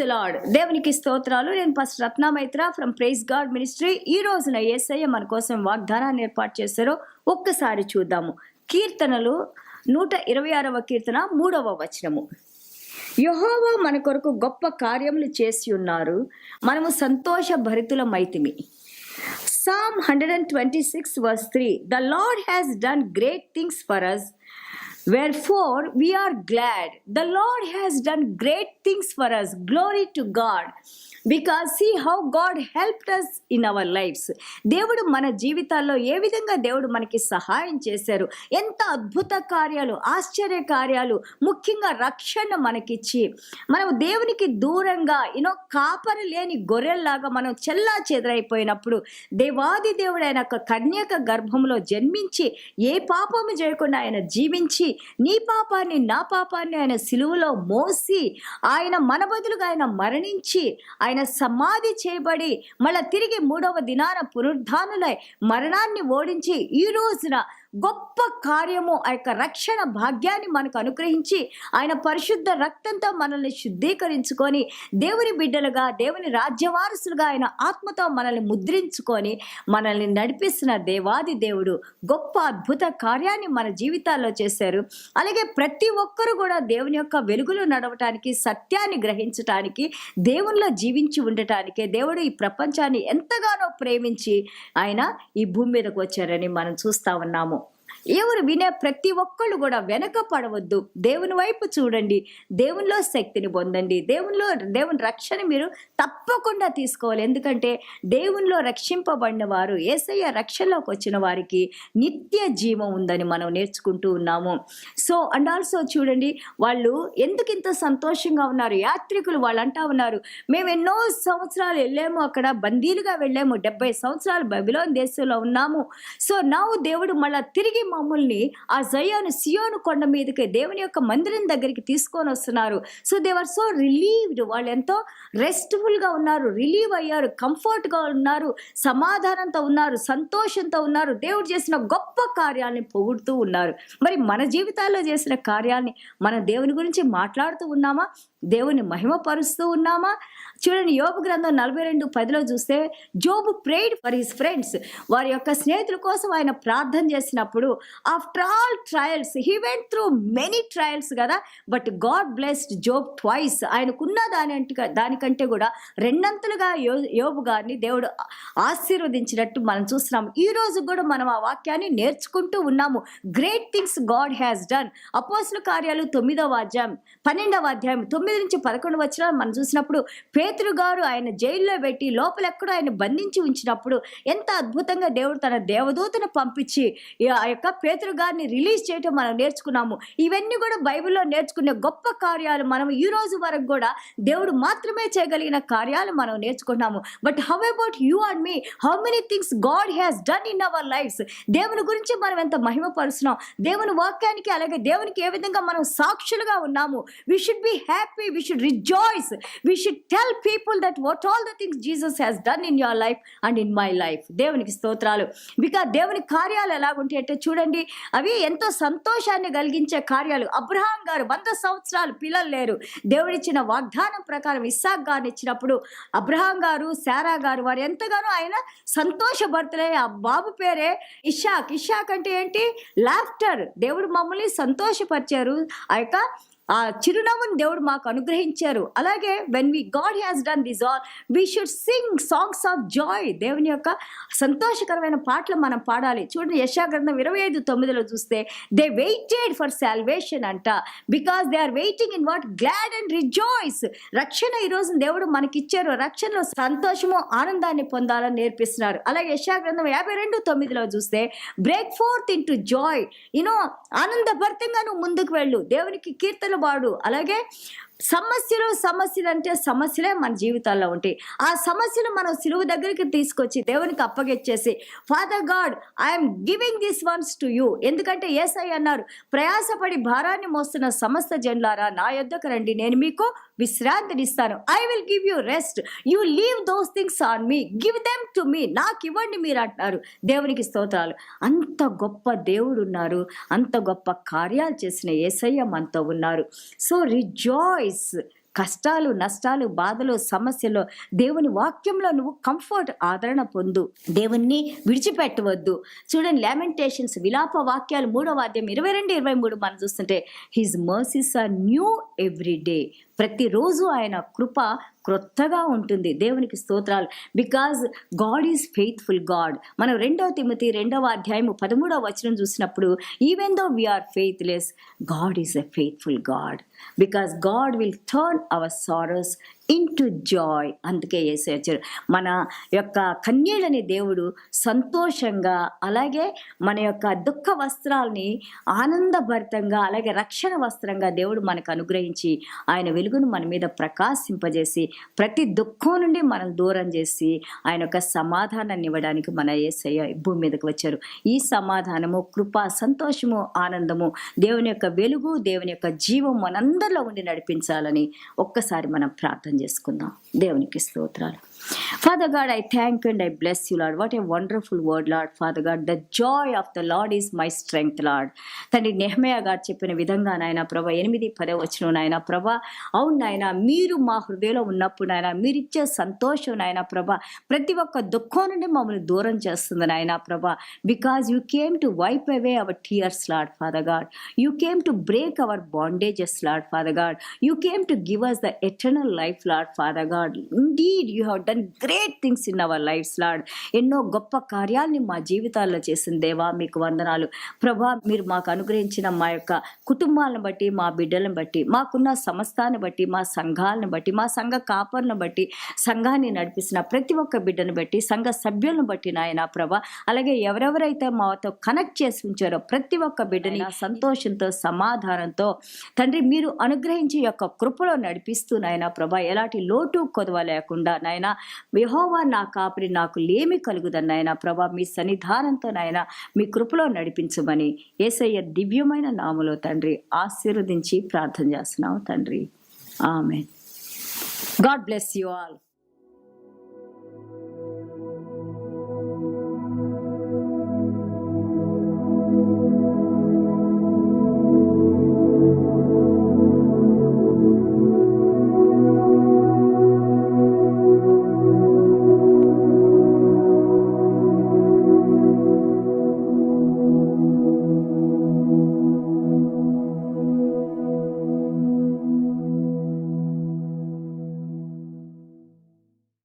The lord. దేవునికి స్తోత్రాలు. నేను pastor Ratna Maitra from praise God ministry. ఈ రోజున యేసయ్య మన కోసం వాగ్దానాన్ని ఏర్పాటు చేశారో ఒక్కసారి చూద్దాము. కీర్తనలు 126వ కీర్తన 3వ వచనము. యెహోవా మన కొరకు గొప్ప కార్యములు చేసి ఉన్నారు, మనము సంతోష భరితులమైతిమి. Psalm 126 verse 3. The Lord has done great things for us, wherefore we are glad. The Lord has done great things for us. Glory to God. Because see how God helped us in our lives. దేవుడు మన జీవితాల్లో ఏ విధంగా దేవుడు మనకి సహాయం చేశారు, ఎంత అద్భుత కార్యాలు, ఆశ్చర్య కార్యాలు, ముఖ్యంగా రక్షణ మనకిచ్చి మనం దేవునికి దూరంగా కాపరి లేని గొర్రెల్లాగా మనం చెల్లా చెదరైపోయినప్పుడు దేవాది దేవుడు ఆయన కన్యక గర్భంలో జన్మించి ఏ పాపము చేయకుండా ఆయన జీవించి నీ పాపాన్ని నా పాపాన్ని ఆయన సిలువలో మోసి ఆయన మన బదులుగా ఆయన మరణించి ఆయన సమాధి చేయబడి మళ్ళా తిరిగి 3వ దినాన పునరుద్ధానులై మరణాన్ని ఓడించి ఈ రోజున గొప్ప కార్యము ఆ యొక్క రక్షణ భాగ్యాన్ని మనకు అనుగ్రహించి ఆయన పరిశుద్ధ రక్తంతో మనల్ని శుద్ధీకరించుకొని దేవుని బిడ్డలుగా దేవుని రాజ్యవారసులుగా ఆయన ఆత్మతో మనల్ని ముద్రించుకొని మనల్ని నడిపిస్తున్న దేవాది దేవుడు గొప్ప అద్భుత కార్యాన్ని మన జీవితాల్లో చేశారు. అలాగే ప్రతి ఒక్కరు కూడా దేవుని యొక్క వెలుగులో నడవటానికి, సత్యాన్ని గ్రహించటానికి, దేవునిలో జీవించి ఉండటానికే దేవుడు ఈ ప్రపంచాన్ని ఎంతగానో ప్రేమించి ఆయన ఈ భూమి మీదకు వచ్చారని మనం చూస్తా ఉన్నాము. ఎవరు వినే ప్రతి ఒక్కళ్ళు కూడా వెనక పడవద్దు, దేవుని వైపు చూడండి, దేవునిలో శక్తిని పొందండి, దేవుని రక్షణ మీరు తప్పకుండా తీసుకోవాలి. ఎందుకంటే దేవునిలో రక్షింపబడిన వారు, యేసయ్య రక్షణలోకి వచ్చిన వారికి నిత్య జీవం ఉందని మనం నేర్చుకుంటూ ఉన్నాము. సో అండ్ ఆల్సో చూడండి, వాళ్ళు ఎందుకు ఇంత సంతోషంగా ఉన్నారు, యాత్రికులు వాళ్ళు అంటా ఉన్నారు, మేము ఎన్నో సంవత్సరాలు వెళ్ళాము, అక్కడ బందీలుగా వెళ్ళాము, 70 సంవత్సరాలు బబిలోను దేశంలో ఉన్నాము. సో నా దేవుడు మళ్ళీ తిరిగి మమ్మల్ని ఆ సియోను కొండ మీదకి దేవుని యొక్క మందిరం దగ్గరికి తీసుకొని వస్తున్నారు. So they are so relieved. వాళ్ళు ఎంతో రెస్ట్ఫుల్గా ఉన్నారు, రిలీవ్ అయ్యారు, కంఫర్ట్గా ఉన్నారు, సమాధానంతో ఉన్నారు, సంతోషంతో ఉన్నారు. దేవుడు చేసిన గొప్ప కార్యాలని పొగుడుతూ ఉన్నారు. మరి మన జీవితాల్లో చేసిన కార్యాలని మన దేవుని గురించి మాట్లాడుతూ ఉన్నామా, దేవుని మహిమపరుస్తూ ఉన్నామా? చూడండి, యోబు గ్రంథం 42:10 చూస్తే Job prayed for his friends. వారి యొక్క స్నేహితుల కోసం ఆయన ప్రార్థన చేసినప్పుడు after all trials he went through many trials కదా, but God blessed Job twice. ఆయనకున్న దానికంటే కూడా రెండంతలుగా యోబు గారిని దేవుడు ఆశీర్వదించినట్టు మనం చూస్తున్నాము. ఈ రోజు కూడా మనం ఆ వాక్యాన్ని నేర్చుకుంటూ ఉన్నాము. Great things God has done. అపోస్తుల కార్యాలు 9వ అధ్యాయం 12వ అధ్యాయం 9 నుంచి 11 వచనాలు మనం చూసినప్పుడు పేతురు గారు ఆయన జైల్లో పెట్టి లోపల ఎక్కడో ఆయన బంధించి ఉంచినప్పుడు ఎంత అద్భుతంగా దేవుడు తన దేవదూతను పంపించి ఆ యొక్క పేతురు గారిని రిలీజ్ చేయటం మనం నేర్చుకున్నాము. ఇవన్నీ కూడా బైబిల్లో నేర్చుకునే గొప్ప కార్యాలు మనం ఈ రోజు వరకు కూడా దేవుడు మాత్రమే చేయగలిగిన కార్యాలు మనం నేర్చుకున్నాము. But how about you and me, how many things God has done in our lives? దేవుని గురించి మనం ఎంత మహిమపరుస్తున్నాం, దేవుని వాక్యానికి అలాగే దేవునికి ఏ విధంగా మనం సాక్షులుగా ఉన్నాము. We should be happy, we should rejoice, we should tell people that what all the things Jesus has done in your life and in my life. దేవునికి స్తోత్రాలు. బికాజ్ దేవుని కార్యాలు ఎలాగుంటాయి అంటే చూడండి, అవి ఎంతో సంతోషాన్ని కలిగించే కార్యాలు. అబ్రహాం గారు 100 సంవత్సరాలు పిల్లలు లేరు, దేవుడిచ్చిన వాగ్దానం ప్రకారం ఇస్సాక్ గారిని ఇచ్చినప్పుడు అబ్రహాం గారు, శారా గారు వారు ఎంతగానో ఆయన సంతోషభరితులై ఆ బాబు పేరే ఇషాక్. ఇషాక్ అంటే ఏంటి? లాఫ్టర్. దేవుడు మమ్మల్ని సంతోషపరిచారు, ఆ యొక్క ఆ చిరునవ్వుని దేవుడు మాకు అనుగ్రహించారు. అలాగే when God has done this all we should sing songs of Joy. దేవుని యొక్క సంతోషకరమైన పాటలు మనం పాడాలి. చూడండి, యెషయా గ్రంథం 25:9 చూస్తే దే వెయిటెడ్ ఫర్ సాల్వేషన్ అంట, because they are waiting in what? Glad and rejoice. రక్షణ ఈ రోజు దేవుడు మనకిచ్చారు, రక్షణలో సంతోషము ఆనందాన్ని పొందాలని నేర్పిస్తున్నారు. అలాగే యెషయా గ్రంథం 52:9 చూస్తే break forth into joy. ఆనందభరితంగా నువ్వు ముందుకు వెళ్ళు, దేవునికి కీర్తన వాడు. అలాగే సమస్యలు అంటే సమస్యలే మన జీవితాల్లో ఉంటాయి. ఆ సమస్యలు మనం సిలువ దగ్గరికి తీసుకొచ్చి దేవునికి అప్పగిచ్చేసి, father God I'm giving this ones to you. ఎందుకంటే యేసయ్య అన్నారు, ప్రయాసపడి భారాన్ని మోస్తున్న సమస్త జనులారా నా యొద్దకు రండి, నేను మీకు విశ్రాంతినిస్తాను. I will give you rest. You leave those things on me, give them to me. నాకు ఇవ్వండి మీరు అంటున్నారు. దేవునికి స్తోత్రాలు. అంత గొప్ప దేవుడు ఉన్నారు, అంత గొప్ప కార్యాలు చేసిన యేసయ్య మనతో ఉన్నారు. సో రిజాయిస్, కష్టాలు, నష్టాలు, బాధలు, సమస్యలు దేవుని వాక్యంలో నువ్వు కంఫర్ట్, ఆదరణ పొందు. దేవుణ్ణి విడిచిపెట్టవద్దు. చూడండి, లామెంటేషన్స్, విలాప వాక్యాలు 3వ అధ్యాయం 22-23 మనం చూస్తుంటే, his mercies are new every day. ప్రతిరోజు ఆయన కృప క్రొత్తగా ఉంటుంది. దేవునికి స్తోత్రాలు. Because God is faithful God. మనం 2వ తిమోతి 2వ అధ్యాయము 13వ వచనం చూసినప్పుడు, even though we are faithless, God is a faithful God, because God will turn our sorrows into joy. అందుకే యేసయ్య వచ్చారు. మన యొక్క కన్యలని దేవుడు సంతోషంగా, అలాగే మన యొక్క దుఃఖ వస్త్రాల్ని ఆనందభరితంగా, అలాగే రక్షణ వస్త్రంగా దేవుడు మనకు అనుగ్రహించి ఆయన వెలుగును మన మీద ప్రకాశింపజేసి ప్రతి దుఃఖం నుండి మనం దూరం చేసి ఆయన యొక్క సమాధానాన్ని ఇవ్వడానికి మన యేసయ్య భూమి మీదకి వచ్చారు. ఈ సమాధానము, కృప, సంతోషము, ఆనందము, దేవుని యొక్క వెలుగు, దేవుని యొక్క జీవం మనందరిలో ఉండి నడిపించాలని ఒక్కసారి మనం ప్రార్థన చేసుకుందాం. దేవునికి స్తోత్రాలు. Father God, I thank you and I bless you, Lord. What a wonderful word, Lord. Father God, the joy of the Lord is my strength, Lord. తండ్రి, నెహెమయా గారు చెప్పిన విధంగా నాయన ప్రభా 8-10 వచనం నాయన ప్రభా, అవును నాయన, మీరు మా హృదయంలో ఉన్నప్పుడు నాయన మీరిచ్చే సంతోషం నాయన ప్రభా ప్రతి ఒక్క దుఃఖం నుండి మమ్మల్ని దూరం చేస్తుంది నాయన ప్రభా. Because you came to wipe away our tears, Lord Father God. You came to break our bondages, Lord Father God. You came to give us the eternal life, Lord Father God. Indeed, you have done great things in our lives, Lord. ఎన్నో గొప్ప కార్యాలని మా జీవితాల్లో చేసిన దేవా మీకు వందనాలు ప్రభా. మీరు మాకు అనుగ్రహించిన మా యొక్క కుటుంబాలను బట్టి, మా బిడ్డలను బట్టి, మాకున్న సమస్తాన్ని బట్టి, మా సంఘాలను బట్టి, మా సంఘ కాపర్లను బట్టి, సంఘాన్ని నడిపిస్తున్న ప్రతి ఒక్క బిడ్డను బట్టి, సంఘ సభ్యులను బట్టి నాయన ప్రభా, అలాగే ఎవరెవరైతే మాతో కనెక్ట్ చేసి ఉంచారో ప్రతి ఒక్క బిడ్డని సంతోషంతో, సమాధానంతో తండ్రి మీరు అనుగ్రహించి యొక్క కృపలో నడిపిస్తూ నాయన ప్రభా, ఎలాంటి లోటు కొదవ లేకుండా నాయన యెహోవా నా కాపరి, నాకు లేమి కలుగుదని నాయన ప్రభా, మీ సన్నిధానంతో నాయన మీ కృపలో నడిపించమని యేసయ్య దివ్యమైన నామములో తండ్రి ఆశీర్వదించి ప్రార్థన చేస్తున్నాం తండ్రి. Amen. God bless you all.